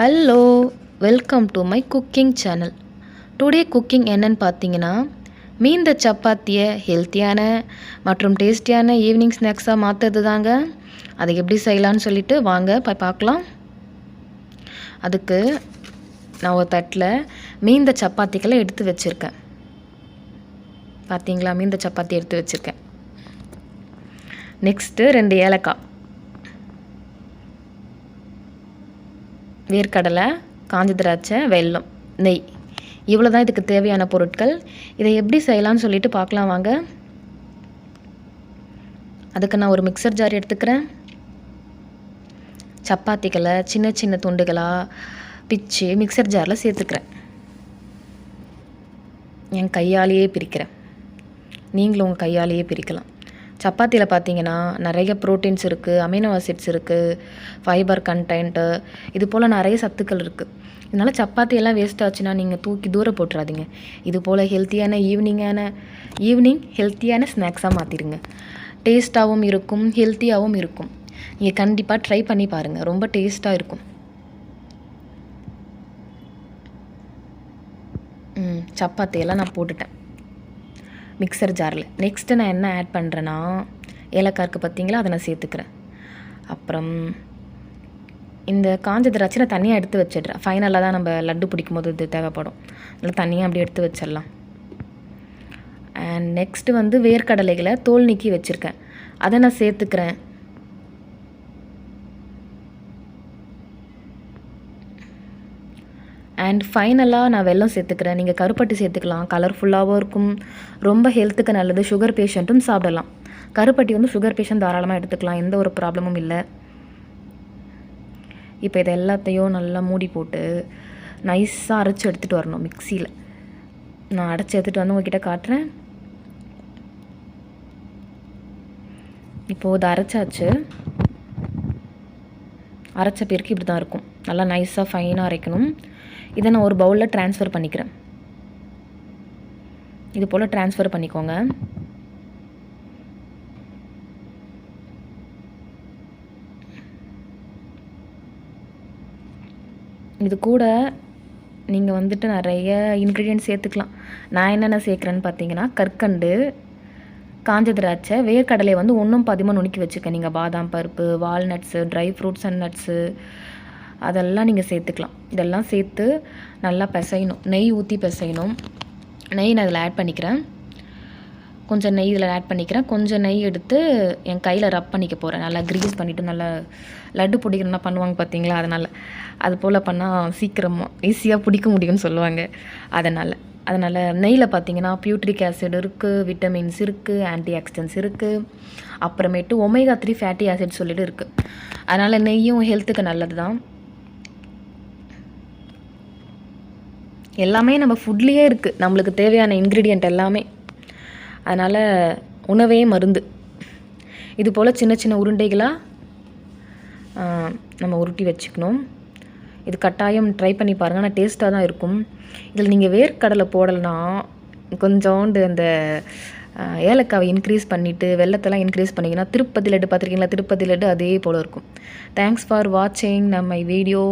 Hello, welcome to my cooking channel. Today cooking என்னன்னு பார்த்தீங்கன்னா, மீந்த சப்பாத்தியை ஹெல்த்தியான மற்றும் டேஸ்டியான ஈவினிங் ஸ்நாக்ஸாக மாற்றுறது தாங்க. அதை எப்படி செய்யலான்னு சொல்லிட்டு வாங்க போய் பார்க்கலாம். அதுக்கு நான் ஒரு தட்டில் மீந்த சப்பாத்திகளை எடுத்து வச்சுருக்கேன். பார்த்தீங்களா, மீந்த சப்பாத்தி எடுத்து வச்சுருக்கேன். நெக்ஸ்ட்டு 2 ஏலக்காய், வேர்க்கடலை, காஞ்ச திராட்சை, வெல்லம், நெய், இவ்வளோ தான் இதுக்கு தேவையான பொருட்கள். இதை எப்படி செய்யலான்னு சொல்லிட்டு பார்க்கலாம் வாங்க. அதுக்கு நான் ஒரு மிக்சர் ஜார் எடுத்துக்கிறேன். சப்பாத்திகளை சின்ன சின்ன துண்டுகளாக பிச்சு மிக்சர் ஜாரில் சேர்த்துக்கிறேன். என் கையாலேயே பிரிக்கிறேன். நீங்களும் உங்கள் கையாலேயே பிரிக்கலாம். சப்பாத்தியில் பார்த்தீங்கன்னா நிறைய ப்ரோட்டீன்ஸ் இருக்குது, அமினோ ஆசிட்ஸ் இருக்குது, ஃபைபர் கண்டென்ட்டு, இது போல் நிறைய சத்துக்கள் இருக்குது. இதனால் சப்பாத்தியெல்லாம் வேஸ்ட் ஆச்சுன்னா நீங்கள் தூக்கி தூரம் போட்டுறாதீங்க. இது போல் ஈவினிங் ஹெல்த்தியான ஸ்நாக்ஸாக மாற்றிடுங்க. டேஸ்ட்டாகவும் இருக்கும், ஹெல்த்தியாகவும் இருக்கும். நீங்கள் கண்டிப்பாக ட்ரை பண்ணி பாருங்கள், ரொம்ப டேஸ்ட்டாக இருக்கும். சப்பாத்தியெல்லாம் நான் போட்டுட்டேன் மிக்சர் ஜாரில். நெக்ஸ்ட்டு நான் என்ன ஆட் பண்ணுறேன்னா, ஏலக்காய் இருக்குது பார்த்தீங்களா, அதை நான் சேர்த்துக்கிறேன். அப்புறம் இந்த காஞ்ச திராட்சை நான் தனியாக எடுத்து வச்சிடுறேன். ஃபைனலாக தான் நம்ம லட்டு பிடிக்கும் போது இது தேவைப்படும். அதில் தனியாக அப்படி எடுத்து வச்சிடலாம். அண்ட் நெக்ஸ்ட்டு வேர்க்கடலைகளை தோல் நீக்கி வச்சுருக்கேன், அதை நான் சேர்த்துக்கிறேன். அண்ட் ஃபைனலாக நான் வெல்லம் சேர்த்துக்கிறேன். நீங்கள் கருப்பட்டி சேர்த்துக்கலாம், கலர்ஃபுல்லாகவும் இருக்கும், ரொம்ப ஹெல்த்துக்கு நல்லது. சுகர் பேஷண்ட்டும் சாப்பிடலாம். கருப்பட்டி சுகர் பேஷண்ட் தாராளமாக எடுத்துக்கலாம், எந்த ஒரு ப்ராப்ளமும் இல்லை. இப்போ இதை எல்லாத்தையும் நல்லா மூடி போட்டு நைஸாக அரைச்சி எடுத்துகிட்டு வரணும் மிக்சியில். நான் அரைச்சி எடுத்துகிட்டு வந்து உங்ககிட்ட காட்டுறேன். இப்போது இதை அரைச்சாச்சு. அரைச்ச பேருக்கு இப்படி தான் இருக்கும். நல்லா நைஸாக ஃபைனாக அரைக்கணும். இதை நான் ஒரு பவுலில் ட்ரான்ஸ்ஃபர் பண்ணிக்கிறேன். இது போல் ட்ரான்ஸ்ஃபர் பண்ணிக்கோங்க. இது கூட நீங்கள் நிறைய இன்க்ரீடியன்ட் சேர்த்துக்கலாம். நான் என்னென்ன சேர்க்குறேன்னு பார்த்தீங்கன்னா, கற்கண்டு, காஞ்ச திராட்சை, வேர்க்கடலை 1 பாதியமாக நுணுக்கி வச்சுக்கேன். நீங்கள் பாதாம் பருப்பு, walnuts, dry fruits and nuts அதெல்லாம் நீங்கள் சேர்த்துக்கலாம். இதெல்லாம் சேர்த்து நல்லா பிசையணும். நெய் ஊற்றி பிசையணும். நெய் நான் இதில் ஆட் பண்ணிக்கிறேன். கொஞ்சம் நெய் இதில் ஆட் பண்ணிக்கிறேன். கொஞ்சம் நெய் எடுத்து என் கையில் ரப் பண்ணிக்க போகிறேன். நல்லா க்ரீஸ் பண்ணிவிட்டு, நல்லா லட்டு பிடிக்கணும்னா பண்ணுவாங்க பார்த்தீங்களா, அதனால் அது போல் பண்ணால் சீக்கிரமாக ஈஸியாக பிடிக்க முடியும்னு சொல்லுவாங்க. அதனால் நெய்யில் பார்த்தீங்கன்னா பியூட்ரிக் ஆசிட் இருக்குது, விட்டமின்ஸ் இருக்குது, ஆன்டி ஆக்சிடென்ட்ஸ் இருக்குது, அப்புறமேட்டு ஒமேகா 3 ஃபேட்டி ஆசிட் சொல்லிட்டு இருக்குது. அதனால் நெய்யும் ஹெல்த்துக்கு நல்லது தான். எல்லாமே நம்ம ஃபுட்லேயே இருக்குது, நம்மளுக்கு தேவையான இன்க்ரீடியண்ட் எல்லாமே. அதனால் உணவே மருந்து. இது போல் சின்ன சின்ன உருண்டைகளாக நம்ம உருட்டி வச்சுக்கணும். இது கட்டாயம் ட்ரை பண்ணி பாருங்கள், ஆனால் டேஸ்ட்டாக தான் இருக்கும். இதில் நீங்கள் வேர்க்கடலை போடலைன்னா கொஞ்சோண்டு அந்த ஏலக்காவை இன்க்ரீஸ் பண்ணிவிட்டு வெல்லத்தெல்லாம் இன்க்ரீஸ் பண்ணிங்கன்னா திருப்பதி லட்டு பார்த்துருக்கீங்களா, திருப்பதி லட்டு அதே போல் இருக்கும். தேங்க்ஸ் ஃபார் வாட்சிங் நம்ம வீடியோ.